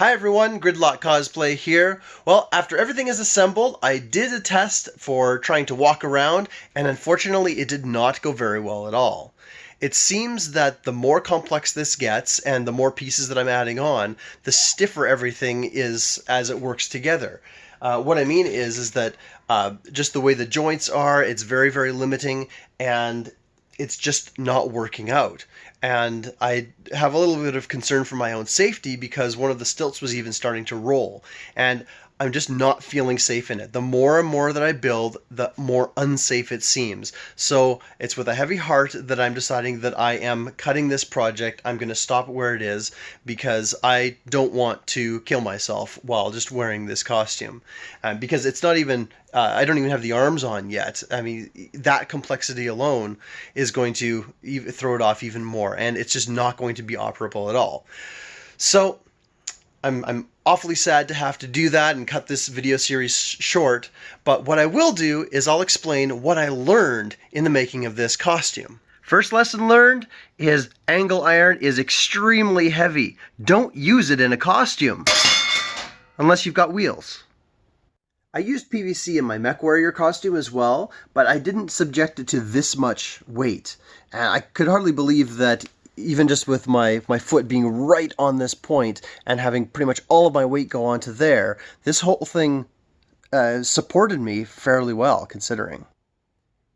Hi everyone, Gridlock Cosplay here. Well, after everything is assembled, I did a test for trying to walk around, and unfortunately it did not go very well at all. It seems that the more complex this gets, and the more pieces that I'm adding on, the stiffer everything is as it works together. What I mean is that just the way the joints are, it's very, very limiting, and it's just not working out. And I have a little bit of concern for my own safety because one of the stilts was even starting to roll. And I'm just not feeling safe in it. The more and more that I build, the more unsafe it seems. So it's with a heavy heart that I'm deciding that I am cutting this project. I'm going to stop it where it is because I don't want to kill myself while just wearing this costume. Because it's not even, I don't even have the arms on yet. I mean, that complexity alone is going to throw it off even more. And it's just not going to be operable at all. So I'm awfully sad to have to do that and cut this video series short, but what I will do is I'll explain what I learned in the making of this costume. First lesson learned is angle iron is extremely heavy. Don't use it in a costume unless you've got wheels. I used PVC in my MechWarrior costume as well, but I didn't subject it to this much weight. And I could hardly believe that even just with my foot being right on this point and having pretty much all of my weight go onto there, this whole thing supported me fairly well, considering.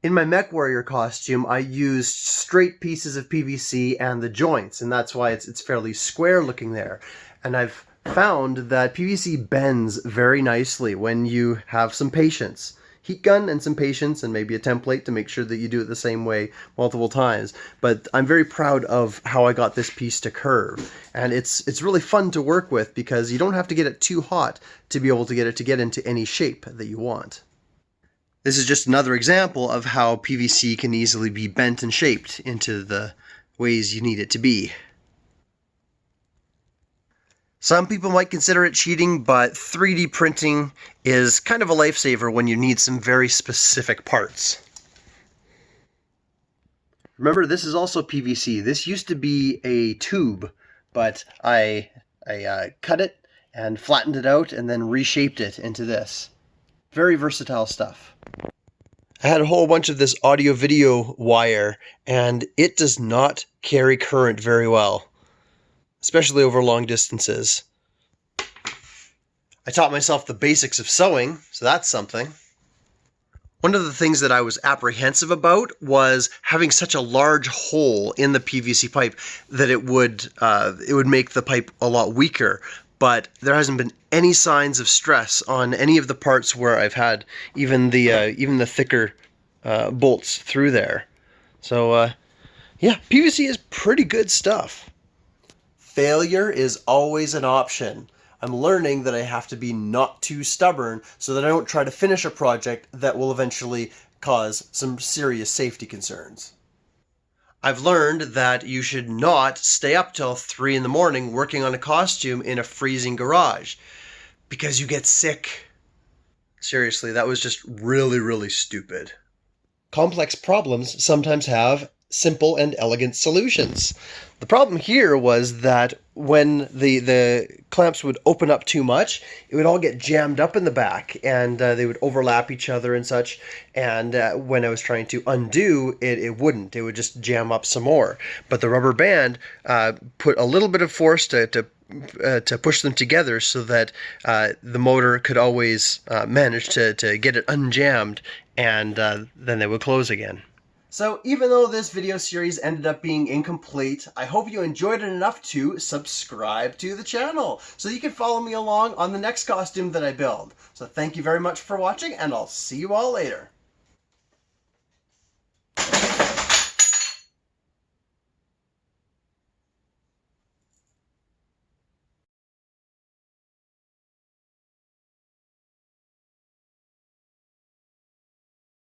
In my MechWarrior costume, I used straight pieces of PVC and the joints, and that's why it's fairly square looking there. And I've found that PVC bends very nicely when you have some patience. Heat gun and some patience and maybe a template to make sure that you do it the same way multiple times. But I'm very proud of how I got this piece to curve. And it's really fun to work with because you don't have to get it too hot to be able to get it to get into any shape that you want. This is just another example of how PVC can easily be bent and shaped into the ways you need it to be. Some people might consider it cheating, but 3D printing is kind of a lifesaver when you need some very specific parts. Remember, this is also PVC. This used to be a tube, but I cut it and flattened it out and then reshaped it into this. Very versatile stuff. I had a whole bunch of this audio-video wire, and it does not carry current very well, especially over long distances. I taught myself the basics of sewing, so that's something. One of the things that I was apprehensive about was having such a large hole in the PVC pipe that it would make the pipe a lot weaker. But there hasn't been any signs of stress on any of the parts where I've had even the thicker bolts through there. So yeah, PVC is pretty good stuff. Failure is always an option. I'm learning that I have to be not too stubborn so that I don't try to finish a project that will eventually cause some serious safety concerns. I've learned that you should not stay up till 3 in the morning working on a costume in a freezing garage because you get sick. Seriously, that was just really, really stupid. Complex problems sometimes have simple and elegant solutions. The problem here was that when the clamps would open up too much, it would all get jammed up in the back and they would overlap each other and such. And when I was trying to undo it, it wouldn't. It would just jam up some more. But the rubber band put a little bit of force to push them together so that the motor could always manage to get it unjammed, and then they would close again. So even though this video series ended up being incomplete, I hope you enjoyed it enough to subscribe to the channel so you can follow me along on the next costume that I build. So thank you very much for watching, and I'll see you all later.